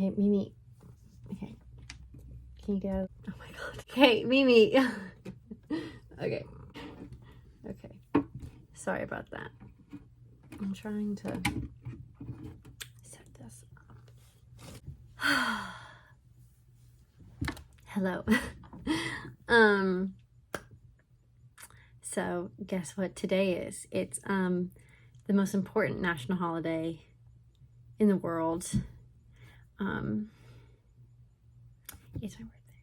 Okay, Mimi. Okay. Can you get out? Oh my god. Okay, Mimi. Okay. Okay. Sorry about that. I'm trying to set this up. Hello. So guess what today is? It's the most important national holiday in the world. It's my birthday.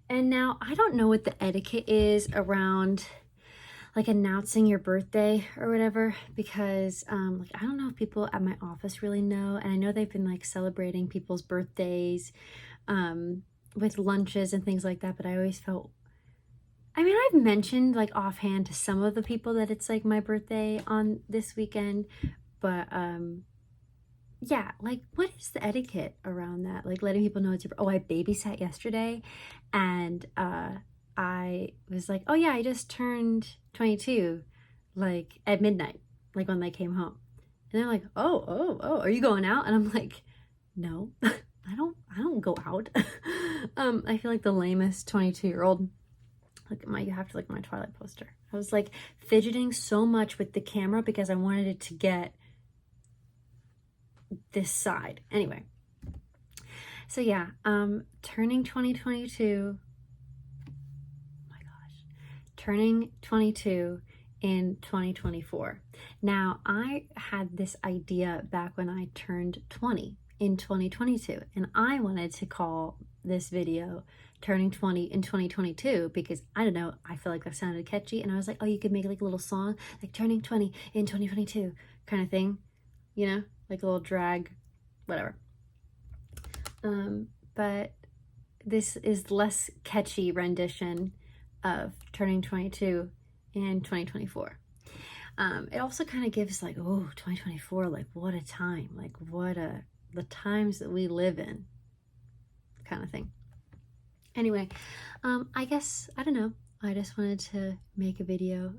And now I don't know what the etiquette is around like announcing your birthday or whatever, because like I don't know if people at my office really know, and I know they've been like celebrating people's birthdays with lunches and things like that, but I always felt, I mean, I've mentioned like offhand to some of the people that it's like my birthday on this weekend, but yeah, like what is the etiquette around that? Like letting people know it's your, oh, I babysat yesterday and I was like, oh yeah, I just turned 22 like at midnight, like when they came home. And they're like, oh, are you going out? And I'm like, no, I don't go out. I feel like the lamest 22-year-old. Look at my, you have to look at my Twilight poster. I was like fidgeting so much with the camera because I wanted it to get this side. Anyway, so yeah, turning 2022, oh my gosh, turning 22 in 2024. Now, I had this idea back when I turned 20 in 2022, and I wanted to call this video turning 20 in 2022 because I don't know, I feel like that sounded catchy, and I was like, oh, you could make like a little song like turning 20 in 2022 kind of thing, you know, like a little drag, whatever. But this is less catchy rendition of turning 22 in 2024. It also kind of gives like, oh, 2024, like what a time, like the times that we live in kind of thing. Anyway, I guess, I don't know, I just wanted to make a video.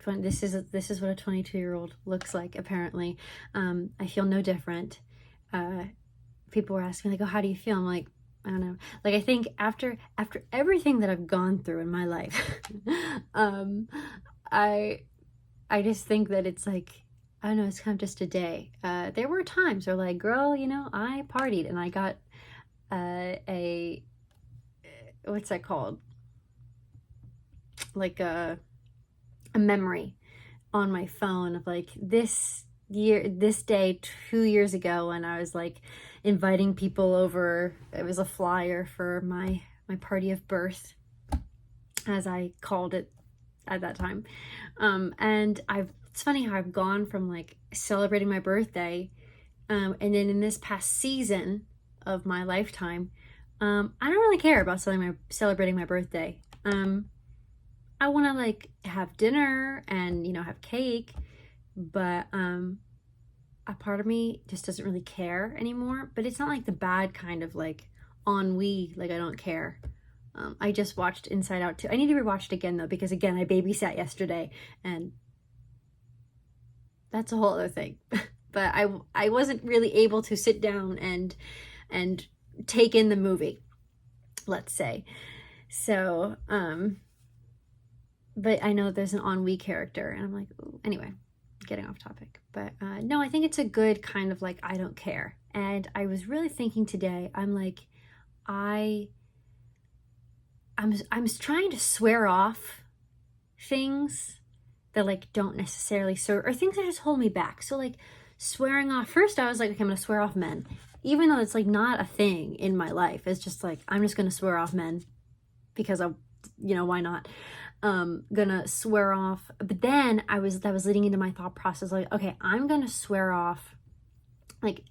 This is what a 22-year-old looks like, apparently. I feel no different. People were asking like, oh, how do you feel? I'm like, I don't know. Like, I think after everything that I've gone through in my life, I just think that it's like, I don't know, it's kind of just a day. There were times where like, girl, you know, I partied and I got what's that called? Like a memory on my phone of like this day 2 years ago when I was like inviting people over. It was a flyer for my party of birth, as I called it at that time. And it's funny how I've gone from like celebrating my birthday, and then in this past season of my lifetime, I don't really care about celebrating my birthday. I want to like have dinner and, you know, have cake, but a part of me just doesn't really care anymore. But it's not like the bad kind of like ennui, like I don't care. I just watched Inside Out 2. I need to rewatch it again though, because again, I babysat yesterday and that's a whole other thing. But I wasn't really able to sit down and take in the movie, let's say. So, but I know there's an ennui character and I'm like, ooh. Anyway, getting off topic. But no, I think it's a good kind of like, I don't care. And I was really thinking today, I'm like, I'm trying to swear off things that like don't necessarily serve, or things that just hold me back. So like swearing off, first I was like, okay, I'm gonna swear off men, even though it's like not a thing in my life. It's just like, I'm just gonna swear off men because you know, why not? Gonna swear off. But then that was leading into my thought process, like, okay, I'm gonna swear off like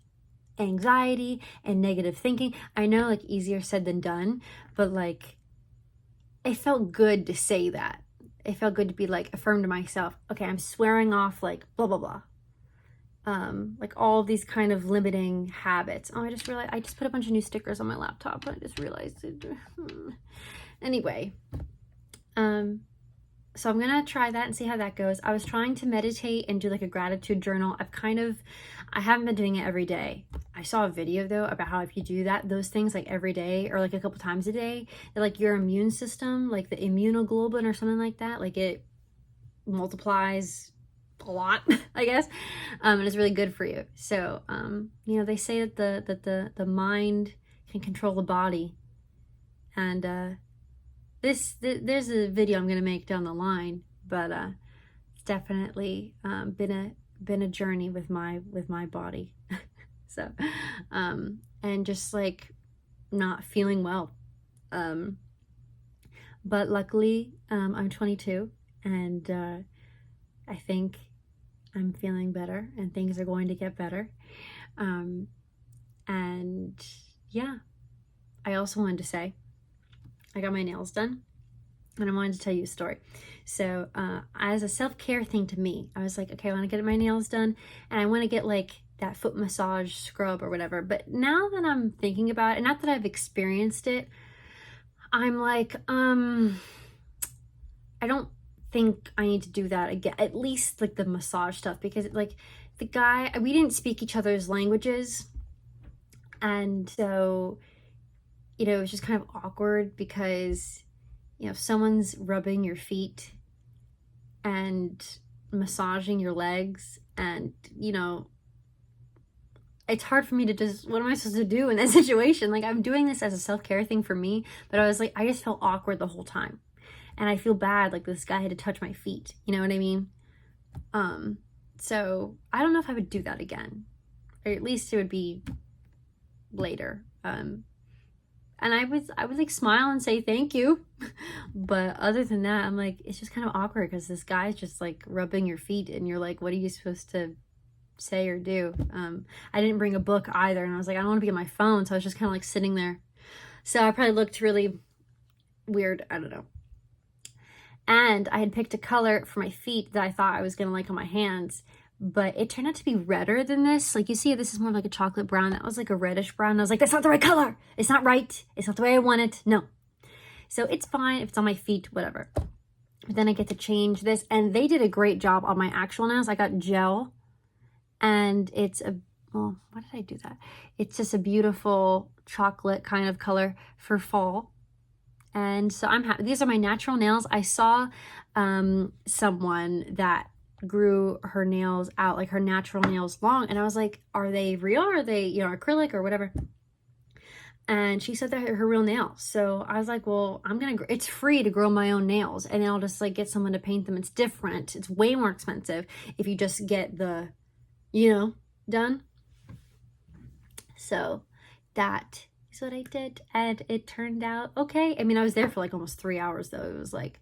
anxiety and negative thinking. I know, like, easier said than done, but like it felt good to say that. It felt good to be like, affirm to myself, okay, I'm swearing off like blah blah blah, like all of these kind of limiting habits. Oh, I just realized I just put a bunch of new stickers on my laptop. I just realized it. Anyway, so I'm gonna try that and see how that goes. I was trying to meditate and do like a gratitude journal. I haven't been doing it every day. I saw a video though about how if you do those things like every day or like a couple times a day, that like your immune system, like the immunoglobulin or something like that, like it multiplies a lot, I guess, and it's really good for you. So, you know, they say that the mind can control the body, and there's a video I'm gonna make down the line, but it's definitely been a journey with my body. So, and just like not feeling well, but luckily I'm 22, and I think I'm feeling better and things are going to get better. And yeah, I also wanted to say I got my nails done, and I wanted to tell you a story. So as a self-care thing to me, I was like, okay, I want to get my nails done, and I want to get like that foot massage scrub or whatever. But now that I'm thinking about it, not that I've experienced it, I'm like, I don't think I need to do that again, at least like the massage stuff, because like the guy, we didn't speak each other's languages, and so, you know, it was just kind of awkward because, you know, someone's rubbing your feet and massaging your legs, and, you know, it's hard for me to just, what am I supposed to do in that situation? Like, I'm doing this as a self-care thing for me, but I was like, I just felt awkward the whole time. And I feel bad, like this guy had to touch my feet. You know what I mean? So I don't know if I would do that again, or at least it would be later. And I would like smile and say thank you, but other than that, I'm like, it's just kind of awkward because this guy's just like rubbing your feet, and you're like, what are you supposed to say or do? I didn't bring a book either, and I was like, I don't want to be on my phone, so I was just kind of like sitting there. So I probably looked really weird. I don't know. And I had picked a color for my feet that I thought I was gonna like on my hands, but it turned out to be redder than this. Like, you see, this is more like a chocolate brown. That was like a reddish brown. I was like, that's not the right color. It's not right. It's not the way I want it. No. So it's fine if it's on my feet, whatever. But then I get to change this, and they did a great job on my actual nails. I got gel, and it's a, well, why did I do that? It's just a beautiful chocolate kind of color for fall. And so I'm happy. These are my natural nails. I saw someone that grew her nails out, like her natural nails long, and I was like, are they real, or are they, you know, acrylic or whatever? And she said that her real nails. So I was like, well, it's free to grow my own nails, and I'll just like get someone to paint them. It's different. It's way more expensive if you just get the, you know, done. So that is what I did, and it turned out okay. I mean, I was there for like almost 3 hours though. It was like,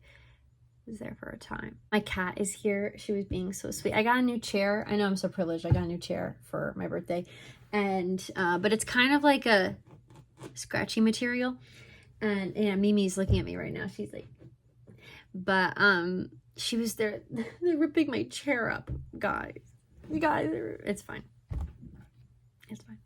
I was there for a time. My cat is here. She was being so sweet. I got a new chair. I know I'm so privileged. I got a new chair for my birthday, and but it's kind of like a scratchy material, and yeah, Mimi's looking at me right now. She's like, but she was there. They're ripping my chair up, guys. You guys, it's fine. It's fine.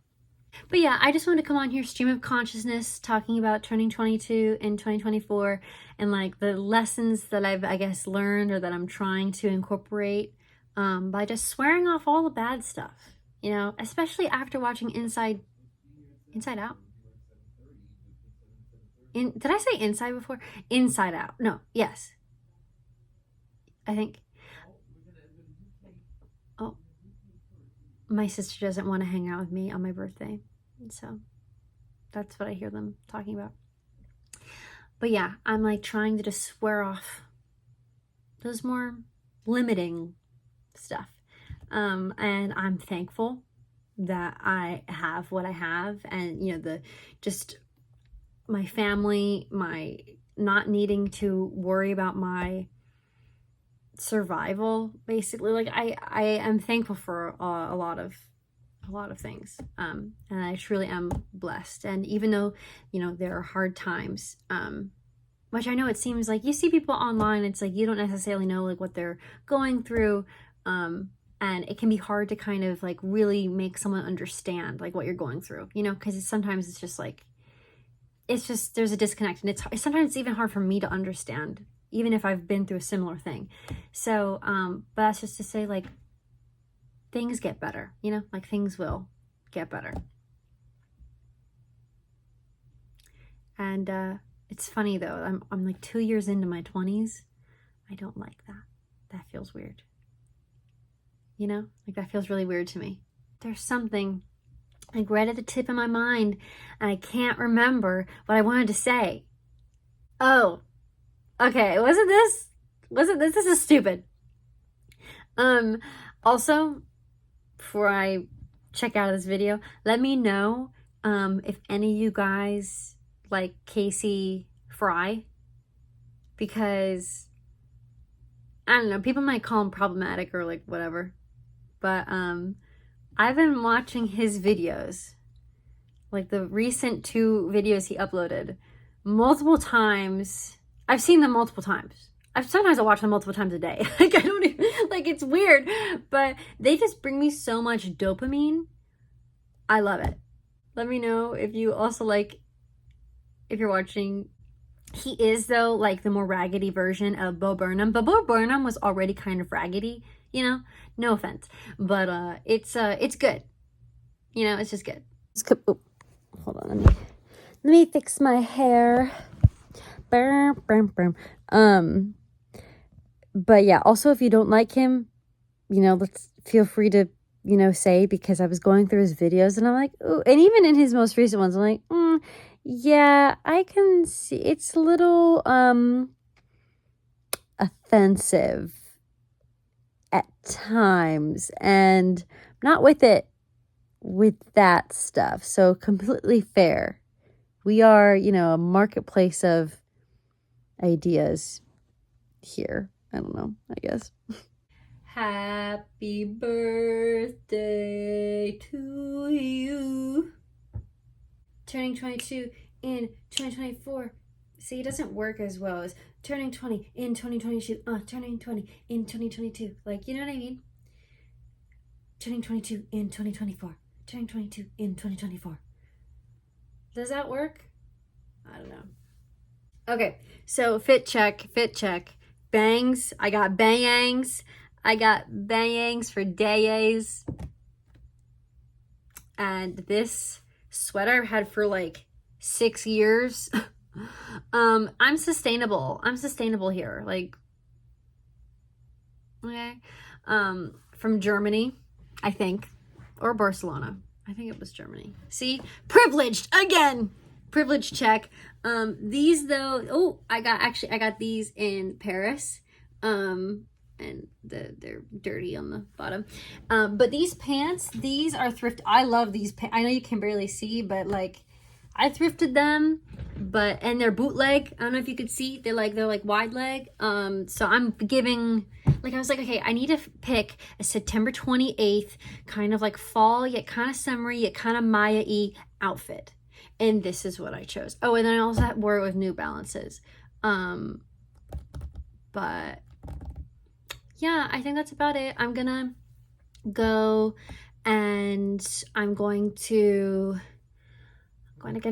But yeah, I just wanted to come on here, stream of consciousness, talking about turning 22 in 2024, and like the lessons that I've, I guess, learned, or that I'm trying to incorporate by just swearing off all the bad stuff, you know, especially after watching Inside Out. Did I say Inside before? Inside Out. No, yes. I think. Oh, my sister doesn't want to hang out with me on my birthday. So that's what I hear them talking about. But yeah, I'm like trying to just swear off those more limiting stuff. And I'm thankful that I have what I have, and, you know, just my family, my not needing to worry about my survival, basically. Like I am thankful for a lot of things, and I truly am blessed. And even though, you know, there are hard times, which I know it seems like you see people online, it's like you don't necessarily know like what they're going through, and it can be hard to kind of like really make someone understand like what you're going through, you know, because sometimes it's just like, it's just, there's a disconnect, and it's sometimes it's even hard for me to understand, even if I've been through a similar thing. So but that's just to say, like, things get better, you know, like things will get better. And it's funny though, I'm like 2 years into my 20s. I don't like that. That feels weird. You know, like that feels really weird to me. There's something like right at the tip of my mind, and I can't remember what I wanted to say. Oh, okay. Wasn't this? This is stupid. Also, before I check out of this video, let me know if any of you guys like Casey Fry, because I don't know, people might call him problematic or like whatever, but I've been watching his videos, like the recent 2 videos he uploaded, multiple times. I've seen them multiple times. Sometimes I watch them multiple times a day. Like I don't even, like it's weird, but they just bring me so much dopamine. I love it. Let me know if you also like, if you're watching. He is though like the more raggedy version of Bo Burnham, but Bo Burnham was already kind of raggedy, you know? No offense, but it's good. You know, it's just good. Oh, hold on, let me fix my hair. But yeah, also if you don't like him, you know, let's feel free to, you know, say, because I was going through his videos and I'm like, ooh, and even in his most recent ones, I'm like, yeah, I can see it's a little offensive at times, and I'm not with it with that stuff. So completely fair. We are, you know, a marketplace of ideas here. I don't know, I guess. Happy birthday to you. Turning 22 in 2024. See, it doesn't work as well as turning 20 in 2022. Turning 20 in 2022. Like, you know what I mean? Turning 22 in 2024. Turning 22 in 2024. Does that work? I don't know. Okay, so fit check. Bangs. I got bangs. I got bangs for days. And this sweater I've had for like 6 years. I'm sustainable here, like, okay. From Germany, I think, or Barcelona. I think it was Germany. See, privileged again. Privilege check. These though, oh, I got these in Paris. And they're dirty on the bottom. But these pants, these are thrift. I love these pants. I know you can barely see, but like, I thrifted them, and they're bootleg. I don't know if you could see. They're like wide leg. So I'm giving, like, I was like, okay, I need to pick a September 28th kind of like fall yet kind of summery yet kind of Maya-y outfit. And this is what I chose. Oh, and then I also wore it with New Balances. But yeah, I think that's about it. I'm gonna go and I'm gonna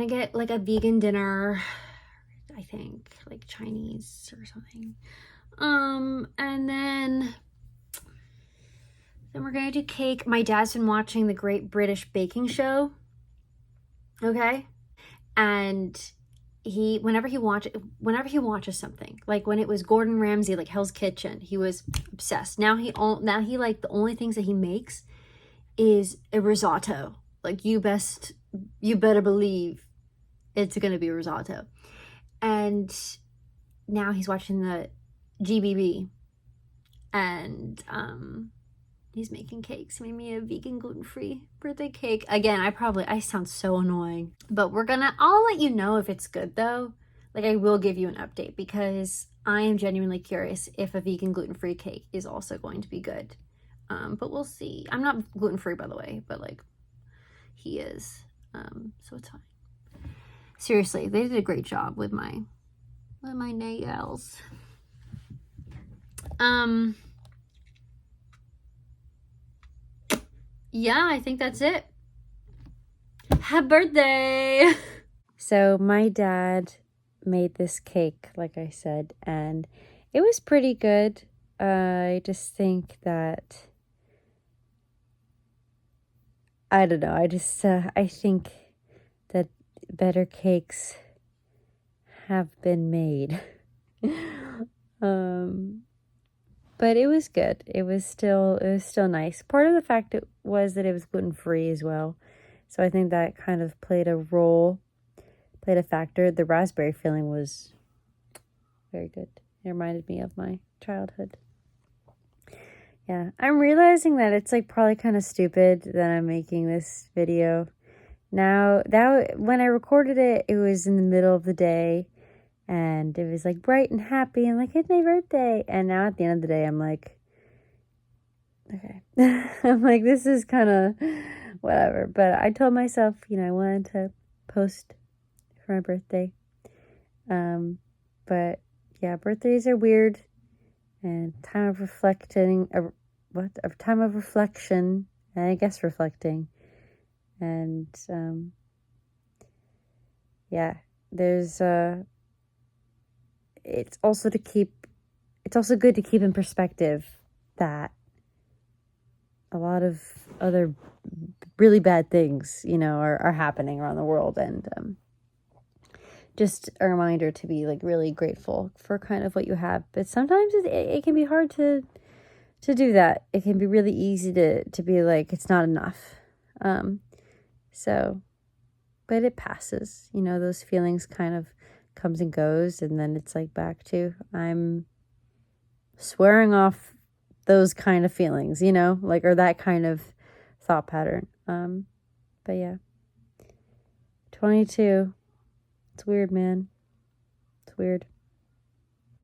get like a vegan dinner, I think, like Chinese or something. And then we're gonna do cake. My dad's been watching the Great British Baking Show. Okay? And whenever he watches something, like when it was Gordon Ramsay, like Hell's Kitchen, he was obsessed. Now he like the only things that he makes is a risotto. Like you better believe it's gonna be risotto. And now he's watching the GBB, and he's making cakes. He made me a vegan gluten-free birthday cake. Again, I sound so annoying, but I'll let you know if it's good though. Like I will give you an update, because I am genuinely curious if a vegan gluten-free cake is also going to be good. But we'll see. I'm not gluten-free, by the way, but like he is. So it's fine. Seriously, they did a great job with my nails. Yeah, I think that's it. Happy birthday! So my dad made this cake, like I said, and it was pretty good. I just think that, I don't know, I think that better cakes have been made. But it was good. It was still nice. Part of the fact was that it was gluten-free as well. So I think that kind of played a factor. The raspberry filling was very good. It reminded me of my childhood. Yeah, I'm realizing that it's like probably kind of stupid that I'm making this video. Now, when I recorded it, it was in the middle of the day. And it was like bright and happy and like, it's my birthday. And now at the end of the day, I'm like, okay. I'm like, this is kind of whatever. But I told myself, I wanted to post for my birthday. But yeah, birthdays are weird. And time of reflecting, a time of reflection, and I guess reflecting. And yeah, there's it's also good to keep in perspective that a lot of other really bad things, are happening around the world, and just a reminder to be like really grateful for kind of what you have. But sometimes it can be hard to do that. It can be really easy to be like, it's not enough. But it passes, those feelings kind of comes and goes, and then it's like back to, I'm swearing off those kind of feelings, or that kind of thought pattern. But yeah, 22, it's weird, man. It's weird.